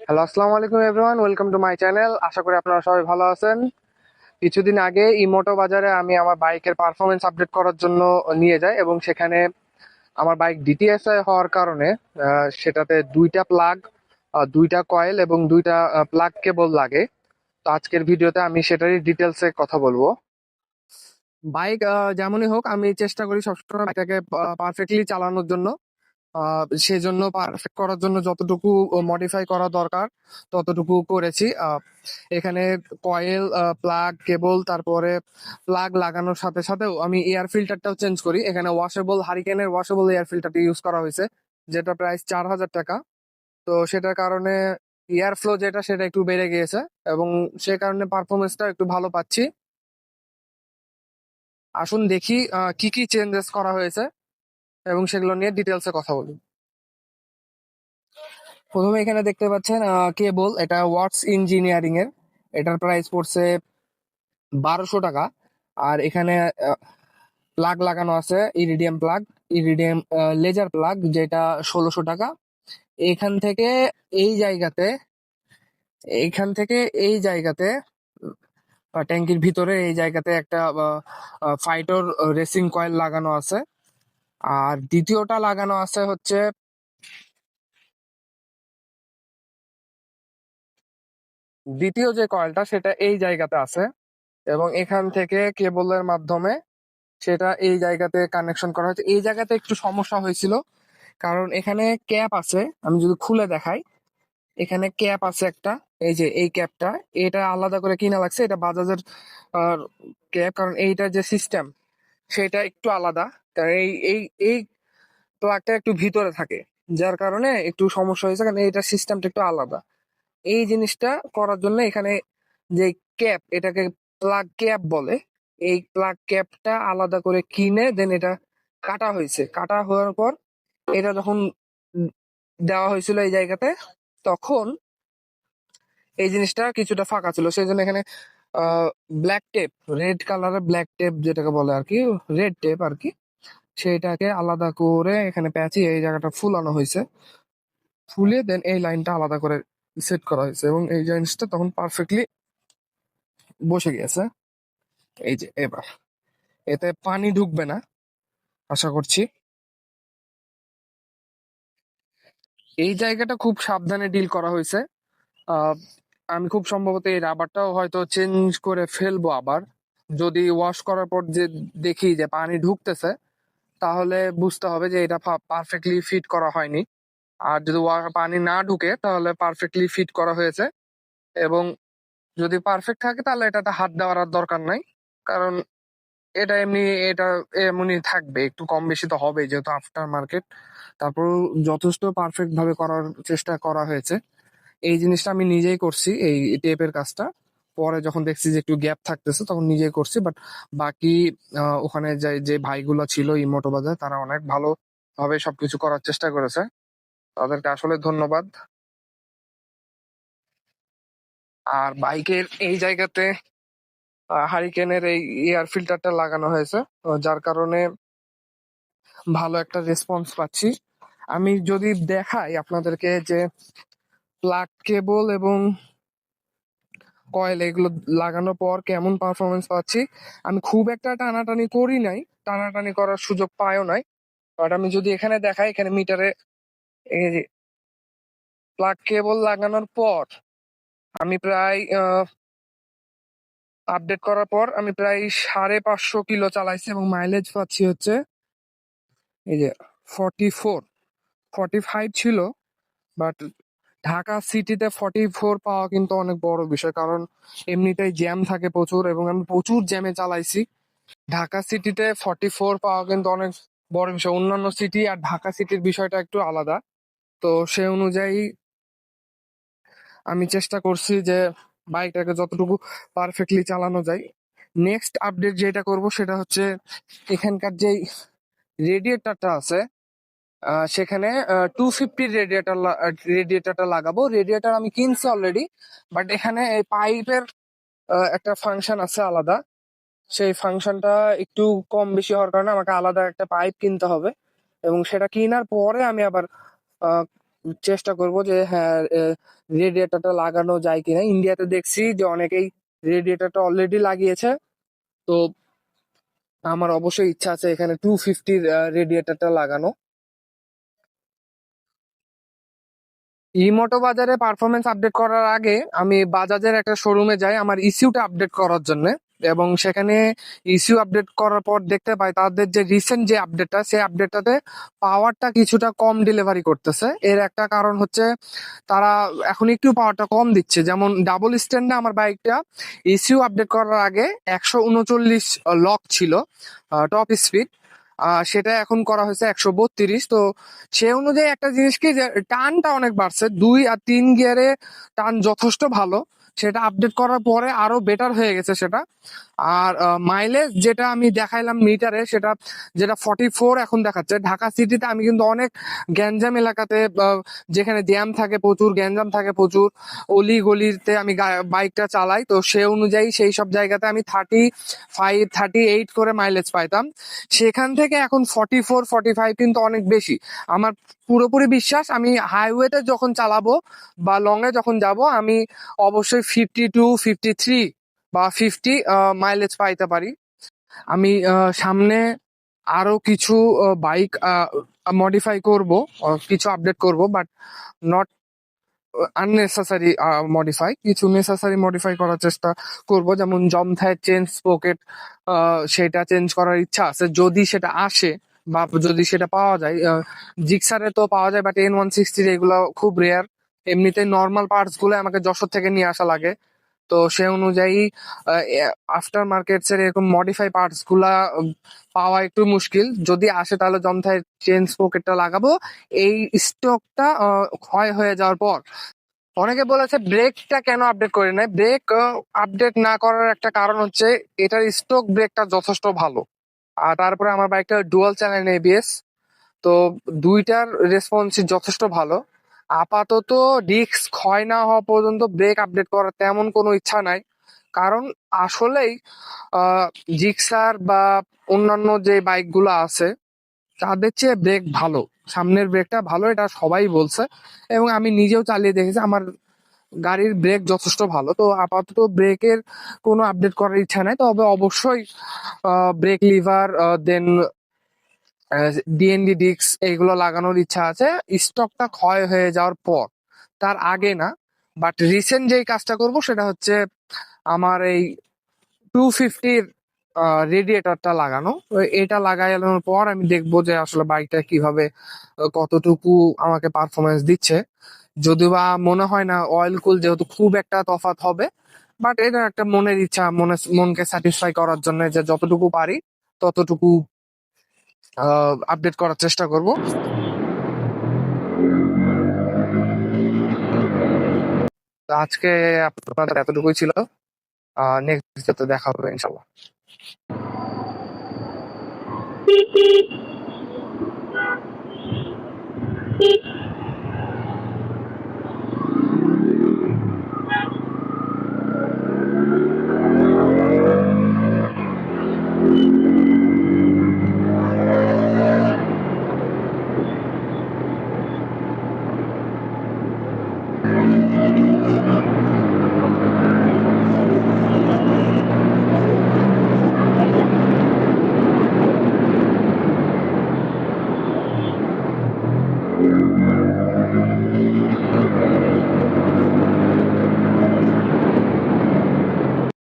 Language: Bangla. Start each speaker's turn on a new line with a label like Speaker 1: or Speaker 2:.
Speaker 1: হ্যালো, আসসালামু আলাইকুম everyone, welcome to my channel. আশা করি আপনারা সবাই ভালো আছেন। কিছুদিন আগে ইমোটো বাজারে আমি আমার বাইকের পারফরমেন্স আপডেট করার জন্য নিয়ে যাই এবং সেখানে আমার বাইক ডিটিএসআই হওয়ার কারণে সেটাতে দুইটা প্লাগ, দুইটা কয়েল এবং দুইটা প্লাগ কেবল লাগে। তো আজকের ভিডিওতে আমি সেটারই ডিটেলসে কথা বলবো। বাইক যেমনই হোক, আমি চেষ্টা করি সবসময় বাইকটাকে পারফেক্টলি চালানোর জন্য। সেজন্য পারফেক্ট করার জন্য যতটুকু মডিফাই করা দরকার ততটুকু করেছি। এখানে কয়েল, প্লাগ, কেবল, তারপরে প্লাগ লাগানোর সাথে সাথেও আমি এয়ার ফিল্টারটাও চেঞ্জ করি। এখানে ওয়াশেবল, হারিকেনের ওয়াশেবল এয়ার ফিল্টারটি ইউজ করা হয়েছে, যেটা প্রাইস 4,000 টাকা। তো সেটার কারণে এয়ার ফ্লো যেটা সেটা একটু বেড়ে গিয়েছে এবং সে কারণে পারফরমেন্সটা একটু ভালো পাচ্ছি। আসুন দেখি কি কি চেঞ্জেস করা হয়েছে এবং সেগুলো নিয়ে ডিটেলসে কথা বলি। প্রথমে এখানে দেখতে পাচ্ছেন কেবল, এটা ওয়াটস ইঞ্জিনিয়ারিং এর। এটার প্রাইস পড়ছে 1,200 টাকা। আর এখানে প্লাগ লাগানো আছে, iridium plug, iridium laser plug, যেটা 1,600 টাকা। এখান থেকে এই জায়গাতে এইখান থেকে এই জায়গাতে ট্যাঙ্কির ভিতরে এই জায়গাতে একটা ফাইটোর রেসিং কয়েল লাগানো আছে। আর দ্বিতীয়টা লাগানো আছে হচ্ছে, দ্বিতীয় যে কয়েলটা সেটা এই জায়গাতে আছে এবং এখান থেকে কেবলের মাধ্যমে সেটা এই জায়গাতে কানেকশন করা হয়েছে। এই জায়গাতে একটু সমস্যা হয়েছিল কারণ এখানে ক্যাপ আছে। আমি যদি খুলে দেখাই, এখানে ক্যাপ আছে একটা, এই যে এই ক্যাপটা, এটা আলাদা করে কিনা লাগছে। এটা বাজাজের ক্যাপ, কারণ এইটা যে সিস্টেম সেটা একটু আলাদা। কারণ এই এই এই প্লাগটা একটু ভিতরে থাকে, যার কারণে একটু সমস্যা হয়েছে, কারণ এইটার সিস্টেমটা একটু আলাদা। এই জিনিসটা করার জন্য এখানে যে ক্যাপ, এটাকে প্লাগ ক্যাপ বলে, এই প্লাগ ক্যাপটা আলাদা করে কিনে দেন এটা কাটা হয়েছে। কাটা হওয়ার পর এটা যখন উম দেওয়া হয়েছিল এই জায়গাতে, তখন এই জিনিসটা কিছুটা ফাঁকা ছিল। সেই জন্য এখানে ব্ল্যাক টেপ, রেড কালারের ব্ল্যাক টেপ যেটাকে বলে আর কি, রেড টেপ আর কি, সেটাকে আলাদা করে এখানে প্যাচে এই জায়গাটা ফুলানো হয়েছে। ফুলিয়ে দেন এই লাইনটা আলাদা করে সেট করা হয়েছে এবং এই জিনিসটা তখন পারফেক্টলি বসে গেছে। এই যে এবার এতে পানি ঢুকবে না আশা করছি। এই জায়গাটা খুব সাবধানে ডিল করা হয়েছে। আহ, আমি খুব সম্ভবত এই রাবারটাও হয়তো চেঞ্জ করে ফেলবো আবার। যদি ওয়াশ করার পর যে দেখি যে পানি ঢুকতেছে, তাহলে বুঝতে হবে যে এটা পারফেক্টলি ফিট করা হয়নি। আর যদি পানি না ঢুকে তাহলে পারফেক্টলি ফিট করা হয়েছে। এবং যদি পারফেক্ট থাকে তাহলে এটাতে হাত দেওয়ার আর দরকার নাই, কারণ এটা এমনি, এটা এমনি থাকবে, একটু কম বেশি তো হবে যেহেতু আফটার মার্কেট। তারপর যথেষ্ট পারফেক্ট ভাবে করার চেষ্টা করা হয়েছে। এই জিনিসটা আমি নিজেই করছি, এই টেপের কাজটা। পরে যখন দেখছি যে একটু গ্যাপ থাকতেছে তখন নিজেই করছি, বাট বাকি ওখানে যে যে ভাইগুলো ছিল ইমোটো বাজার, তারা অনেক ভালো ভাবে সবকিছু করার চেষ্টা করেছে। তাদেরকে আসলে ধন্যবাদ। আর বাইকের এই জায়গাতে হারিকেনের এই এয়ার ফিল্টারটা লাগানো হয়েছে, যার কারণে ভালো একটা রেসপন্স পাচ্ছি। আমি যদি দেখাই আপনাদেরকে যে প্লাগ, কেবল এবং কয়েল এগুলো লাগানোর পর কেমন পারফরমেন্স পাচ্ছি। আমি খুব একটা টানাটানি করি নাই, টানাটানি করার সুযোগ পাইও নাই। বাট আমি যদি এখানে দেখাই, এখানে মিটারে প্লাগ কেবল লাগানোর পর আমি প্রায় আপডেট করার পর আমি প্রায় 550 কিলো চালাইছি এবং মাইলেজ পাচ্ছি হচ্ছে এই যে 45 ছিল। বাট ঢাকা সিটিতে 44 পাওয়া কিন্তু অনেক বড় বিষয়, কারণ এমনিতেই জ্যাম থাকে প্রচুর এবং আমি প্রচুর জ্যামে চালাইছি। ঢাকা সিটিতে 44 পাওয়া কিন্তু অনেক বড় বিষয়। অন্যান্য সিটি আর ঢাকা সিটির বিষয়টা একটু আলাদা। তো সে অনুযায়ী আমি চেষ্টা করছি যে বাইকটাকে যতটুকু পারফেক্টলি চালানো যায়। নেক্সট আপডেট যেটা করব সেটা হচ্ছে এখানকার যে রেডিয়েটরটা আছে, সেখানে 250 রেডিয়েটরটা লাগাবো। রেডিয়েটর আমি কিনছি অলরেডি, বাট এখানে এই পাইপের একটা ফাংশন আছে আলাদা। সেই ফাংশনটা একটু কম বেশি হওয়ার কারণে আমাকে আলাদা একটা পাইপ কিনতে হবে এবং সেটা কেনার পরে আমি আবার চেষ্টা করব যে হ্যাঁ রেডিয়েটরটা লাগানো যায় কিনা। ইন্ডিয়াতে দেখছি যে অনেকেই রেডিয়েটরটা অলরেডি লাগিয়েছে। তো আমার অবশ্যই ইচ্ছা আছে এখানে 250 রেডিয়েটরটা লাগানো। ইমোটো বাজারে পারফরমেন্স আপডেট করার আগে আমি বাজাজের একটা শোরুমে যাই আমার ইসিউটা আপডেট করার জন্য। এবং সেখানে ইসিউ আপডেট করার পর দেখতে পাই তাদের যে রিসেন্ট যে আপডেটটা, সেই আপডেটটাতে পাওয়ারটা কিছুটা কম ডেলিভারি করতেছে। এর একটা কারণ হচ্ছে তারা এখন একটু পাওয়ারটা কম দিচ্ছে। যেমন ডাবল স্ট্যান্ডে আমার বাইকটা ইসিউ আপডেট করার আগে 139 লক ছিল টপ স্পিড, সেটা এখন করা হয়েছে 132। তো সে অনুযায়ী একটা জিনিস কি যে টানটা অনেক বাড়ছে, 2 আর 3 গিয়ারে টান যথেষ্ট ভালো। সেটা আপডেট করার পরে আরো বেটার হয়ে গেছে সেটা। আর মাইলেজ যেটা আমি দেখাইলাম মিটারে, সেটা যেটা 44 এখন দেখাচ্ছে। ঢাকা সিটিতে আমি কিন্তু অনেক গ্যাঞ্জাম এলাকাতে, যেখানে জ্যাম থাকে প্রচুর, গ্যাঞ্জাম থাকে প্রচুর, অলি গলিতে আমি বাইকটা চালাই। তো সে অনুযায়ী সেই সব জায়গাতে আমি 35 38 করে মাইলেজ পাইতাম। সেখান থেকে এখন 44 45 কিন্তু অনেক বেশি। আমার পুরোপুরি বিশ্বাস আমি হাইওয়েতে যখন চালাবো বা লং এ যখন যাব আমি অবশ্যই 52 53 বা 50 মাইলেজ পাইতে পারি। আমি সামনে আরো কিছু বাইক মডিফাই করব, কিছু আপডেট করব, বাট নট আননেসেসারি মডিফাই। কিছু নেসেসারি মডিফাই করার চেষ্টা করব, যেমন জমথায় চেঞ্জ পকেট, সেটা চেঞ্জ করার ইচ্ছা আছে যদি সেটা আসে বা যদি সেটা পাওয়া যায়। জিক্সারে তো পাওয়া যায়, বাট N160 এগুলো খুব রেয়ার। এমনিতে নর্মাল পার্টস গুলো আমাকে যশোর থেকে নিয়ে আসা লাগে। তো সে অনুযায়ী আফটার মার্কেটস এর এরকম মডিফাই পার্টস গুলা পাওয়া একটু মুশকিল। যদি আসে তাহলে জমথায় চেঞ্জ পকেটটা লাগাবো এই স্টকটা ক্ষয় হয়ে যাওয়ার পর। অনেকে বলেছে ব্রেকটা কেন আপডেট করে নাই। ব্রেক আপডেট না করার একটা কারণ হচ্ছে এটার স্টক ব্রেকটা যথেষ্ট ভালো। আর তারপরে আমার বাইকটা ডুয়াল চ্যানেল এবিএস, তো দুইটার রেসপন্স যথেষ্ট ভালো। আপাতত ডিস্ক ক্ষয় না হওয়া পর্যন্ত ব্রেক আপডেট করার তেমন কোনো ইচ্ছা নাই। কারণ আসলেই জিক্সার বা অন্যান্য যে বাইকগুলো আছে তাদের চেয়ে ব্রেক ভালো, সামনের ব্রেকটা ভালো, এটা সবাই বলছে। এবং আমি নিজেও চালিয়ে দেখেছি আমার গাড়ির ব্রেক যথেষ্ট ভালো। তো আপাতত ব্রেকের কোনো আপডেট করার ইচ্ছা নাই, তবে অবশ্যই ব্রেক লিভার দেন ডিএনডি ডিস্ক এইগুলো লাগানোর ইচ্ছা আছে স্টকটা ক্ষয় হয়ে যাওয়ার পর, তার আগে না। বাট রিসেন্ট যেই কাজটা করব সেটা হচ্ছে আমার এই 250-র রেডিয়েটরটা লাগানো। তো এটা লাগানোর পর আমি দেখবো যে আসলে বাইকটা কিভাবে কতটুকু আমাকে পারফরমেন্স দিচ্ছে। যদিও বা মনে হয় না অয়েল কুল যেহেতু খুব একটা তফাৎ হবে, বাট এটা একটা মনের ইচ্ছা, মনকে স্যাটিসফাই করার জন্য যে যতটুকু পারি ততটুকু আপডেট করার চেষ্টা করব। তো আজকে আপনাদের এতটুকুই ছিল। নেক্সট ভিডিওতে দেখা হবে ইনশাল্লাহ।